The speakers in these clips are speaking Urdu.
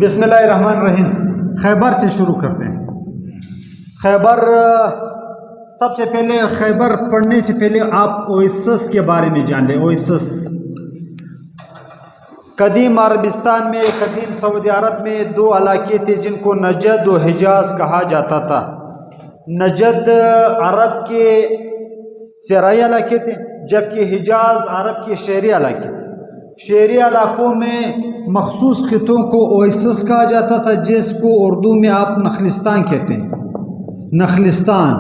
بسم اللہ الرحمن الرحیم. خیبر سے شروع کرتے ہیں. خیبر، سب سے پہلے خیبر پڑھنے سے پہلے آپ اویسس کے بارے میں جان لیں. اویسس قدیم عربستان میں، قدیم سعودی عرب میں دو علاقے تھے جن کو نجد و حجاز کہا جاتا تھا. نجد عرب کے صحرائی علاقے تھے، جبکہ حجاز عرب کے شہری علاقے تھے. شہری علاقوں میں مخصوص خطوں کو اویسس کہا جاتا تھا، جس کو اردو میں آپ نخلستان کہتے ہیں. نخلستان،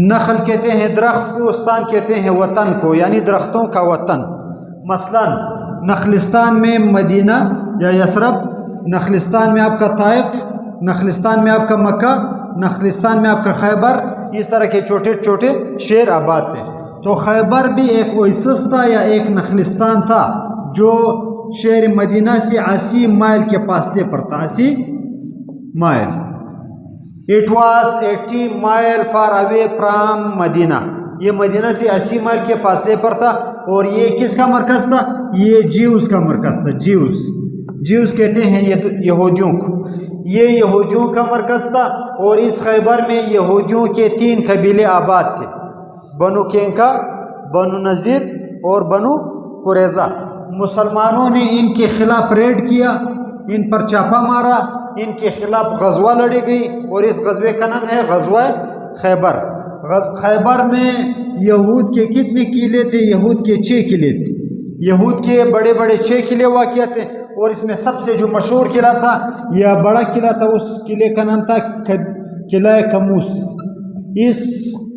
نخل کہتے ہیں درخت کو، استان کہتے ہیں وطن کو، یعنی درختوں کا وطن. مثلا نخلستان میں مدینہ یا یثرب، نخلستان میں آپ کا طائف، نخلستان میں آپ کا مکہ، نخلستان میں آپ کا خیبر. اس طرح کے چھوٹے چھوٹے شہر آباد تھے. تو خیبر بھی ایک اویسس تھا یا ایک نخلستان تھا جو شہر مدینہ سے 80 مائل کے فاصلے پر تھا. 80 مائل. It was 80 mile far away from مدینہ. یہ مدینہ سے 80 مائل کے فاصلے پر تھا. اور یہ کس کا مرکز تھا؟ یہ جیوز کا مرکز تھا. جیوز کہتے ہیں یہودیوں کو. یہ یہودیوں کا مرکز تھا. اور اس خیبر میں یہودیوں کے 3 قبیلے آباد تھے: بنو کینکا، بنو نذیر اور بنو قریظہ. مسلمانوں نے ان کے خلاف ریڈ کیا، ان پر چھاپا مارا، ان کے خلاف غزوہ لڑی گئی، اور اس غزوے کا نام ہے غزوہ خیبر. خیبر میں یہود کے کتنے قلعے تھے؟ یہود کے 6 قلعے تھے. یہود کے بڑے بڑے 6 قلعے واقع تھے. اور اس میں سب سے جو مشہور قلعہ تھا یا بڑا قلعہ تھا، اس قلعے کا نام تھا قلعہ کموس. اس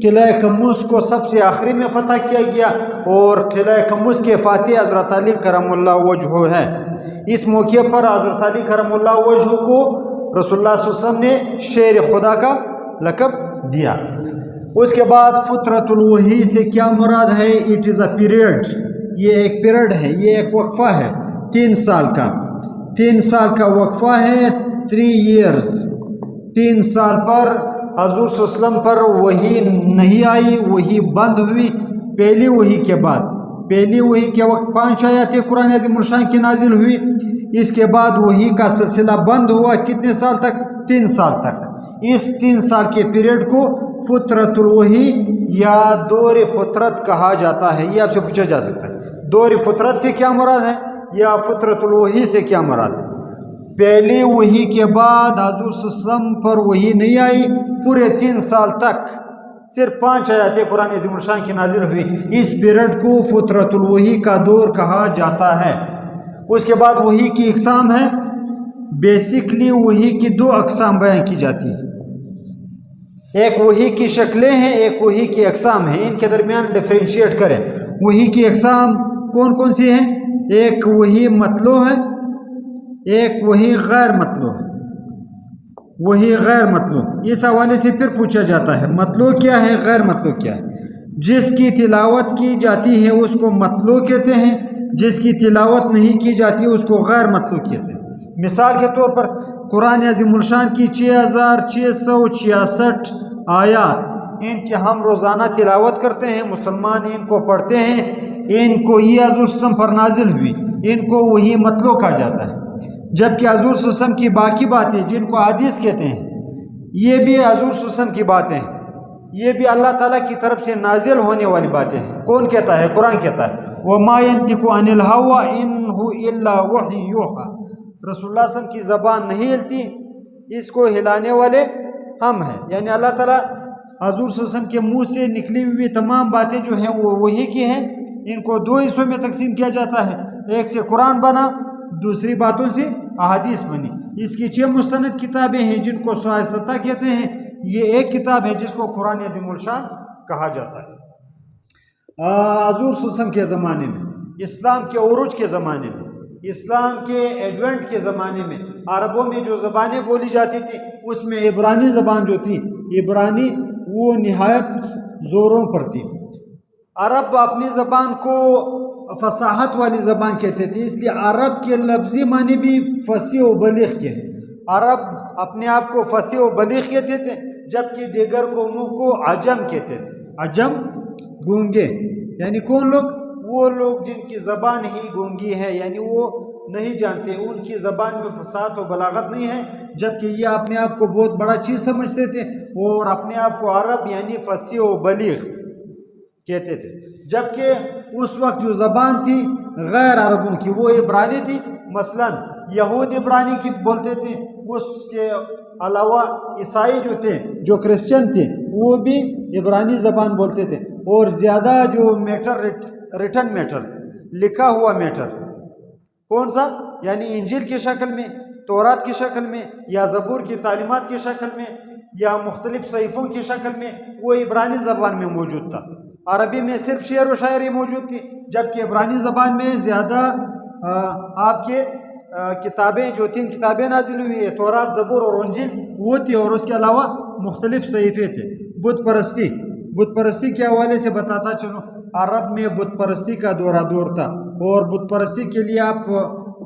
قلعہ کموس کو سب سے آخری میں فتح کیا گیا، اور قلعہ کموس کے فاتح حضرت علی کرم اللہ وجہہ ہے. اس موقع پر حضرت علی کرم اللہ وجہہ کو رسول اللہ صلی اللہ علیہ وسلم نے شیر خدا کا لقب دیا. اس کے بعد فترۃ الوحی سے کیا مراد ہے؟ It is a period. یہ ایک پیریڈ ہے، یہ ایک وقفہ ہے 3 سال کا. 3 سال کا وقفہ ہے. 3 years. 3 سال پر حضور صلی اللہ علیہ وسلم پر وحی نہیں آئی، وحی بند ہوئی. پہلی وحی کے بعد، پہلی وحی کے وقت 5 آیاتیں قرآن عظیم الشان کی نازل ہوئی. اس کے بعد وحی کا سلسلہ بند ہوا. کتنے سال تک؟ 3 سال تک. اس 3 سال کے پیریڈ کو فترۃ الوحی یا دور فطرت کہا جاتا ہے. یہ آپ سے پوچھا جا سکتا ہے، دور فطرت سے کیا مراد ہے یا فترۃ الوحی سے کیا مراد ہے؟ پہلی وحی کے بعد حضور صلی اللہ علیہ وسلم پر وحی نہیں آئی. پورے 3 سال تک صرف 5 آیاتیں قرآن عظیم الشان کی نازل ہوئی. اس پیریڈ کو فترۃ الوحی کا دور کہا جاتا ہے. اس کے بعد وحی کی اقسام ہے. بیسکلی وحی کی 2 اقسام بیان کی جاتی ہیں. ایک وحی کی شکلیں ہیں، ایک وحی کی اقسام ہیں. ان کے درمیان ڈفرینشیٹ کریں. وحی کی اقسام کون کون سی ہیں؟ ایک وحی مطلوع ہے، ایک وحی غیر مطلوع ہے. وہی غیر مطلوع اس حوالے سے پھر پوچھا جاتا ہے مطلوع کیا ہے، غیر مطلوع کیا ہے. جس کی تلاوت کی جاتی ہے اس کو مطلوع کہتے ہیں، جس کی تلاوت نہیں کی جاتی اس کو غیر مطلوع کہتے ہیں. مثال کے طور پر قرآن عظیم الشان کی 6666 آیات، ان کی ہم روزانہ تلاوت کرتے ہیں، مسلمان ان کو پڑھتے ہیں. ان کو یہ حضور صلی اللہ علیہ وسلم پر نازل ہوئی، ان کو وہی مطلوع کہا جاتا ہے. جبکہ حضور صلی اللہ علیہ وسلم کی باقی باتیں جن کو حدیث کہتے ہیں، یہ بھی حضور صلی اللہ علیہ وسلم کی باتیں ہیں، یہ بھی اللہ تعالیٰ کی طرف سے نازل ہونے والی باتیں ہیں. کون کہتا ہے؟ قرآن کہتا ہے وَمَا يَنْطِقُ عَنِ الْهَوَىٰ إِنْ هُوَ إِلَّا وَحْيٌ يُوحَىٰ. رسول اللہ صلی اللہ علیہ وسلم کی زبان نہیں ہلتی، اس کو ہلانے والے ہم ہیں. یعنی اللہ تعالیٰ حضور صلی اللہ علیہ وسلم کے منہ سے نکلی ہوئی تمام باتیں جو ہیں وہ وہی کی ہیں. ان کو 2 حصوں میں تقسیم کیا جاتا ہے. ایک سے قرآن بنا، دوسری باتوں سے احادیث بنی. اس کی 6 مستند کتابیں ہیں جن کو صحیح ستہ کہتے ہیں. یہ ایک کتاب ہے جس کو قرآن عظیم الشان کہا جاتا ہے. حضور صلی اللہ علیہ وسلم کے زمانے میں، اسلام کے عروج کے زمانے میں، اسلام کے ایڈونٹ کے زمانے میں عربوں میں جو زبانیں بولی جاتی تھی اس میں عبرانی زبان جو تھی، عبرانی وہ نہایت زوروں پر تھی. عرب اپنی زبان کو فصاحت والی زبان کہتے تھے، اس لیے عرب کے لفظی معنی بھی فصیح و بلیغ کے ہیں. عرب اپنے آپ کو فصیح و بلیغ کہتے تھے، جبکہ دیگر قوموں کو عجم کہتے تھے. عجم گونگے، یعنی کون لوگ؟ وہ لوگ جن کی زبان ہی گونگی ہے، یعنی وہ نہیں جانتے، ان کی زبان میں فصاحت و بلاغت نہیں ہے، جبکہ یہ اپنے آپ کو بہت بڑا چیز سمجھتے تھے اور اپنے آپ کو عرب یعنی فصیح و بلیغ کہتے تھے، جبکہ اس وقت جو زبان تھی غیر عربوں کی وہ عبرانی تھی۔ مثلا یہود عبرانی کی بولتے تھے، اس کے علاوہ عیسائی جو تھے، جو کرسچن تھے، وہ بھی عبرانی زبان بولتے تھے، اور زیادہ جو میٹر ریٹن میٹر لکھا ہوا میٹر کون سا، یعنی انجیل کی شکل میں، تورات کی شکل میں، یا زبور کی تعلیمات کی شکل میں، یا مختلف صحیفوں کی شکل میں، وہ عبرانی زبان میں موجود تھا۔ عربی میں صرف شعر و شاعری موجود تھی، جبکہ عبرانی زبان میں زیادہ آپ کے کتابیں جو 3 کتابیں نازل ہوئی ہیں، تورات، زبور اور انجیل، وہ تھی، اور اس کے علاوہ مختلف صحیفے تھے۔ بت پرستی کے حوالے سے بتاتا چلو، عرب میں بت پرستی کا دور تھا، اور بت پرستی کے لیے آپ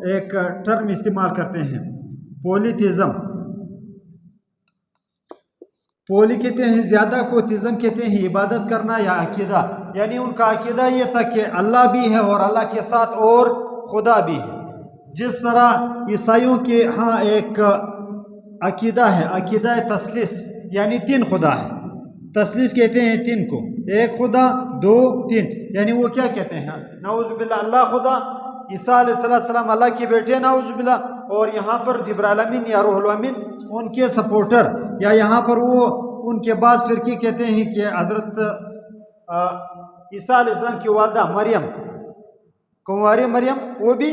ایک ٹرم استعمال کرتے ہیں، پولیتھیزم۔ پولی کہتے ہیں زیادہ کو، تیزم کہتے ہیں عبادت کرنا یا عقیدہ، یعنی ان کا عقیدہ یہ تھا کہ اللہ بھی ہے اور اللہ کے ساتھ اور خدا بھی ہے۔ جس طرح عیسائیوں کے ہاں ایک عقیدہ ہے، عقیدہ تثلیث، یعنی 3 خدا ہے۔ تثلیث کہتے ہیں 3 کو، 1 خدا، 2، 3، یعنی وہ کیا کہتے ہیں، نعوذ باللہ اللہ خدا، عیسیٰ علیہ السلام اللہ کے بیٹے نعوذ باللہ، اور یہاں پر جبرائیل امین یا روح الامین ان کے سپورٹر، یا یہاں پر وہ ان کے بعض فرقے کہتے ہیں کہ حضرت عیسیٰ علیہ السلام کی والدہ مریم، کنواری مریم، وہ بھی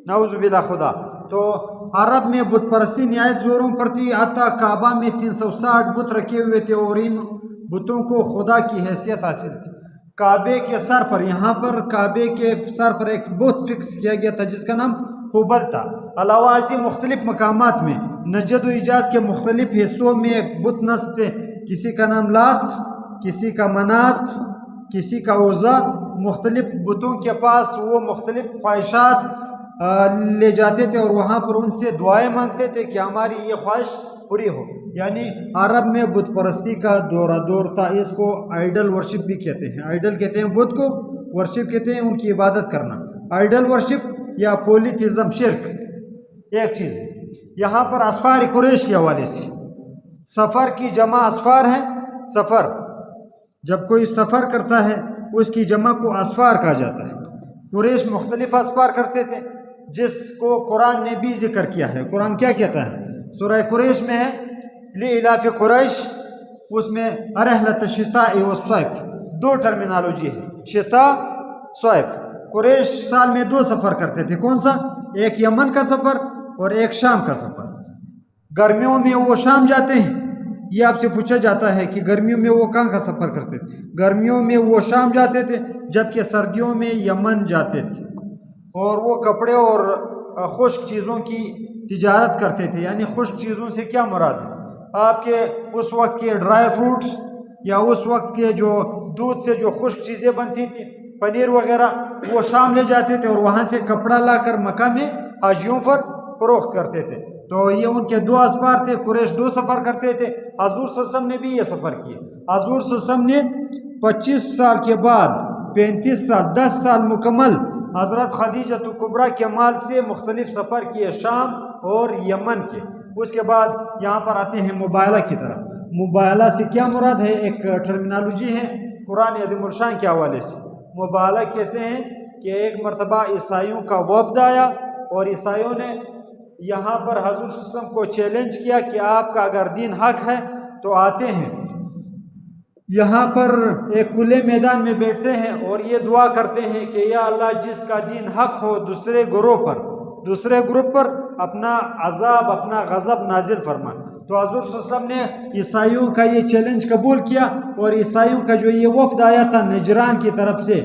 نعوذ باللہ خدا۔ تو عرب میں بت پرستی نہایت زوروں پر تھی، حتیٰ کعبہ میں 360 بت رکھے ہوئے تھے، اور ان بتوں کو خدا کی حیثیت حاصل تھی۔ کعبے کے سر پر، یہاں پر کعبے کے سر پر ایک بت فکس کیا گیا تھا جس کا نام ہبل تھا۔ علاوہ ازیں مختلف مقامات میں نجد و حجاز کے مختلف حصوں میں بت نصب تھے، کسی کا نام لات، کسی کا منات، کسی کا عزا۔ مختلف بتوں کے پاس وہ مختلف خواہشات لے جاتے تھے، اور وہاں پر ان سے دعائیں مانگتے تھے کہ ہماری یہ خواہش پوری ہو۔ یعنی عرب میں بت پرستی کا دور تھا، اس کو آئیڈل ورشپ بھی کہتے ہیں۔ آئیڈل کہتے ہیں بت کو، ورشپ کہتے ہیں ان کی عبادت کرنا۔ آئیڈل ورشپ یا پولیتھیزم، شرک ایک چیز ہے۔ یہاں پر اسفار قریش کے حوالے سے، سفر کی جمع اسفار ہے۔ سفر، جب کوئی سفر کرتا ہے اس کی جمع کو اسفار کہا جاتا ہے۔ قریش مختلف اسفار کرتے تھے، جس کو قرآن نے بھی ذکر کیا ہے۔ قرآن کیا کہتا ہے؟ سورہ قریش میں ہے لِإِلَافِ قریش، اس میں رحلۃ الشتاء والصیف، 2 ٹرمینالوجی ہے، شتاء، صیف۔ قریش سال میں 2 سفر کرتے تھے، کون سا؟ ایک یمن کا سفر اور ایک شام کا سفر۔ گرمیوں میں وہ شام جاتے ہیں، یہ آپ سے پوچھا جاتا ہے کہ گرمیوں میں وہ کہاں کا سفر کرتے تھے؟ گرمیوں میں وہ شام جاتے تھے، جبکہ سردیوں میں یمن جاتے تھے، اور وہ کپڑے اور خشک چیزوں کی تجارت کرتے تھے۔ یعنی خشک چیزوں سے کیا مراد ہے؟ آپ کے اس وقت کے ڈرائی فروٹس، یا اس وقت کے جو دودھ سے جو خشک چیزیں بنتی تھیں، پنیر وغیرہ، وہ شام لے جاتے تھے اور وہاں سے کپڑا لا کر مکہ میں حاجیوں پر فروخت کرتے تھے۔ تو یہ ان کے 2 اسفار تھے۔ قریش 2 سفر کرتے تھے۔ حضور صلی اللہ علیہ وسلم نے بھی یہ سفر کیے۔ حضور صلی اللہ علیہ وسلم نے 25 سال کے بعد 35 سال 10 سال مکمل حضرت خدیجہ کبریٰ کے مال سے مختلف سفر کیے، شام اور یمن کے۔ اس کے بعد یہاں پر آتے ہیں مباہلہ کی طرف۔ مباہلہ سے کیا مراد ہے؟ ایک ٹرمینالوجی ہے قرآن عظیم الشان کے حوالے سے۔ مباہلہ کہتے ہیں کہ ایک مرتبہ عیسائیوں کا وفد آیا، اور عیسائیوں نے یہاں پر حضور صلی اللہ علیہ وسلم کو چیلنج کیا کہ آپ کا اگر دین حق ہے تو آتے ہیں، یہاں پر ایک کھلے میدان میں بیٹھتے ہیں اور یہ دعا کرتے ہیں کہ یا اللہ جس کا دین حق ہو دوسرے گروپ پر اپنا عذاب، اپنا غضب نازل فرما۔ تو حضور صلی اللہ علیہ وسلم نے عیسائیوں کا یہ چیلنج قبول کیا، اور عیسائیوں کا جو یہ وفد آیا تھا نجران کی طرف سے،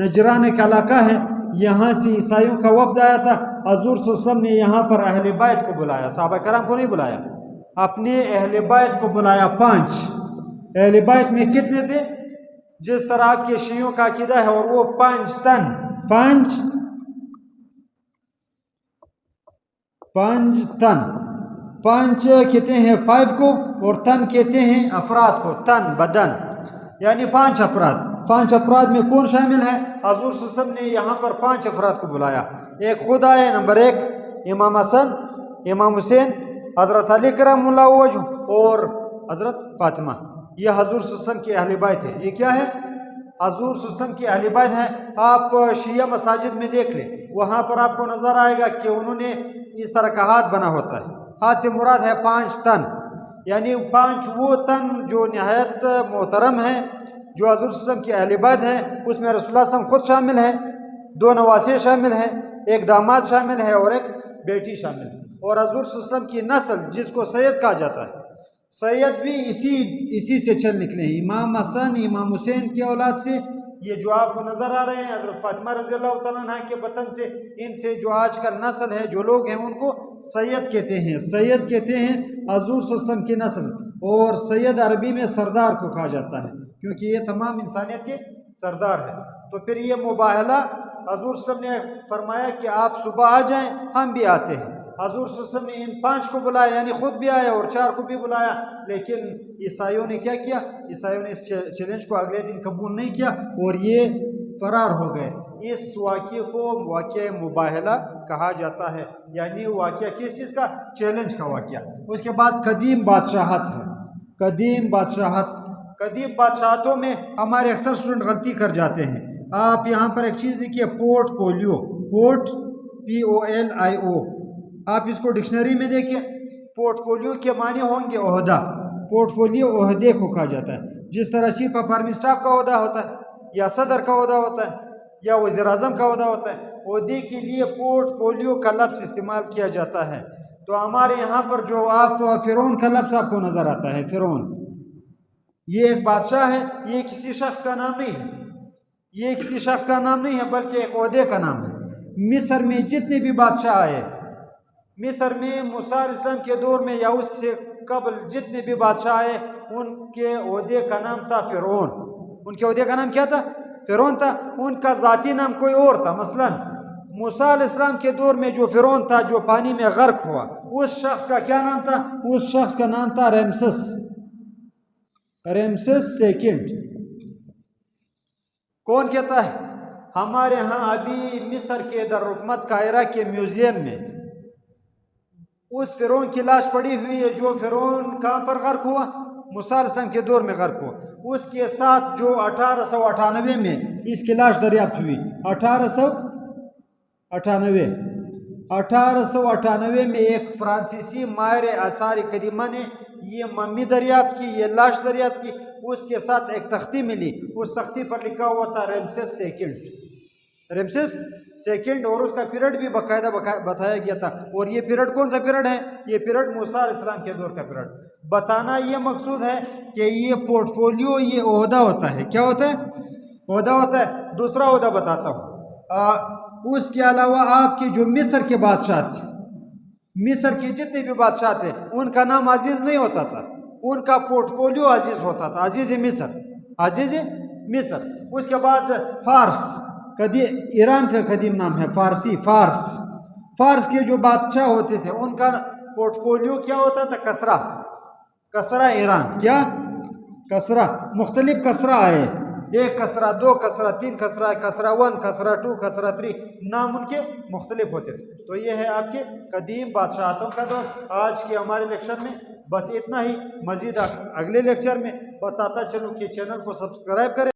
نجران ایک علاقہ ہے، یہاں سے عیسائیوں کا وفد آیا تھا۔ حضور صلی اللہ علیہ وسلم نے یہاں پر اہل بیت کو بلایا، صحابہ کرام کو نہیں بلایا، اپنے اہل بیت کو بلایا 5۔ اہل بیت میں کتنے تھے؟ جس طرح آپ کے شیعوں کا عقیدہ ہے، اور وہ 5 تن، 5 کہتے ہیں 5 کو، اور تن کہتے ہیں افراد کو، تن بدن، یعنی 5 افراد۔ 5 افراد میں کون شامل ہے؟ حضور صلی اللہ علیہ وسلم نے یہاں پر 5 افراد کو بلایا. ایک خود آئے، نمبر 1 امام حسن، امام حسین، حضرت علی کرم اللہ وجہ اور حضرت فاطمہ. یہ حضور صلی اللہ علیہ وسلم کی اہل بیت ہے. یہ کیا ہے؟ حضور صلی اللہ علیہ وسلم کی اہل بیت ہے. آپ شیعہ مساجد میں دیکھ لیں، وہاں پر آپ کو نظر آئے گا کہ انہوں نے اس طرح کا ہاتھ بنا ہوتا ہے. ہاتھ سے مراد ہے 5 تن، یعنی 5 وہ تن جو نہایت محترم ہیں، جو حضور صلی اللہ علیہ وسلم کی اہل بیت ہے. اس میں رسول اللہ صلی اللہ علیہ وسلم خود شامل ہے، 2 نواسے شامل ہیں، ایک داماد شامل ہے اور ایک بیٹی شامل ہے. اور حضور صلی اللہ علیہ وسلم کی نسل جس کو سید کہا جاتا ہے، سید بھی اسی سے چل نکلے ہیں. امام حسن، امام حسین کی اولاد سے. یہ جو آپ کو نظر آ رہے ہیں حضرت فاطمہ رضی اللہ تعالیٰ عنہ کے بطن سے، ان سے جو آج کل نسل ہے، جو لوگ ہیں، ان کو سید کہتے ہیں. سید کہتے ہیں حضور صلی اللہ علیہ وسلم کی نسل. اور سید عربی میں سردار کو کہا جاتا ہے، کیونکہ یہ تمام انسانیت کے سردار ہے. تو پھر یہ مباہلہ حضور صلی اللہ علیہ وسلم نے فرمایا کہ آپ صبح آ جائیں، ہم بھی آتے ہیں. حضور صلی اللہ علیہ وسلم نے ان 5 کو بلایا، یعنی خود بھی آیا اور 4 کو بھی بلایا. لیکن عیسائیوں نے کیا کیا؟ عیسائیوں نے اس چیلنج کو اگلے دن قبول نہیں کیا اور یہ فرار ہو گئے. اس واقعے کو واقعہ مباہلہ کہا جاتا ہے، یعنی واقعہ کس چیز کا؟ چیلنج کا واقعہ. اس کے بعد قدیم بادشاہت ہے. قدیم بادشاہتوں میں ہمارے اکثر اسٹوڈنٹ غلطی کر جاتے ہیں. آپ یہاں پر ایک چیز دیکھیے، پورٹ پولیو، پورٹ POLIO. آپ اس کو ڈکشنری میں دیکھیں. پورٹ فولیو کے معنی ہوں گے عہدہ. پورٹ فولیو عہدے کو کہا جاتا ہے. جس طرح چیف آف آرمی اسٹاف کا عہدہ ہوتا ہے، یا صدر کا عہدہ ہوتا ہے، یا وزیر اعظم کا عہدہ ہوتا ہے، عہدے کے لیے پورٹ فولیو کا لفظ استعمال کیا جاتا ہے. تو ہمارے یہاں پر جو آپ فرعون کا لفظ آپ کو نظر آتا ہے، فرعون، یہ ایک بادشاہ ہے. یہ کسی شخص کا نام نہیں ہے، یہ کسی شخص کا نام نہیں ہے، بلکہ ایک عہدے کا نام ہے. مصر میں جتنے بھی بادشاہ آئے، مصر میں موسیٰ علیہ السلام کے دور میں یا اس سے قبل جتنے بھی بادشاہ آئے، ان کے عہدے کا نام تھا فرعون. ان کے عہدے کا نام کیا تھا؟ فرعون تھا. ان کا ذاتی نام کوئی اور تھا. مثلا موسیٰ علیہ السلام کے دور میں جو فرعون تھا، جو پانی میں غرق ہوا، اس شخص کا کیا نام تھا؟ اس شخص کا نام تھا رمسس سیکنڈ. کون کہتا ہے؟ ہمارے ہاں ابھی مصر کے دارالحکومت قاہرہ کے میوزیم میں اس فرعون کی لاش پڑی ہوئی ہے، جو فرعون کہاں پر غرق ہوا؟ موسیٰ علیہ السلام کے دور میں غرق ہوا. اس کے ساتھ جو 1898 میں اس کی لاش دریافت ہوئی. 1898 میں ایک فرانسیسی ماہر آثار قدیمہ نے یہ ممی دریافت کی، یہ لاش دریافت کی. اس کے ساتھ ایک تختی ملی، اس تختی پر لکھا ہوا تھا رمسس سیکنڈ، اور اس کا پیریڈ بھی باقاعدہ بتایا گیا تھا. اور یہ پیریڈ کون سا پیریڈ ہے؟ یہ پیریڈ موسیٰ علیہ السلام کے دور کا پیریڈ. بتانا یہ مقصود ہے کہ یہ پورٹ فولیو، یہ عہدہ ہوتا ہے. کیا ہوتا ہے؟ عہدہ ہوتا ہے. دوسرا عہدہ بتاتا ہوں. اس کے علاوہ آپ کے جو مصر کے بادشاہ تھے، مصر کے جتنے بھی بادشاہ تھے، ان کا نام عزیز نہیں ہوتا تھا، ان کا پورٹ فولیو عزیز ہوتا تھا. عزیز مصر. اس کے بعد فارس، ایران کا قدیم نام ہے فارسی. فارس کے جو بادشاہ ہوتے تھے، ان کا پورٹ فولیو کیا ہوتا تھا؟ کسرہ ایران. کیا؟ کسرہ. مختلف کسرہ آئے، 1 کسرہ، 2 کسرہ، 3 کسرہ، کسرہ 1، کسرہ 2، کسرہ 3، نام ان کے مختلف ہوتے تھے. تو یہ ہے آپ کے قدیم بادشاہتوں کا دور. آج کے ہمارے لیکچر میں بس اتنا ہی. مزید اگلے لیکچر میں بتاتا چلوں کہ چینل کو سبسکرائب کریں.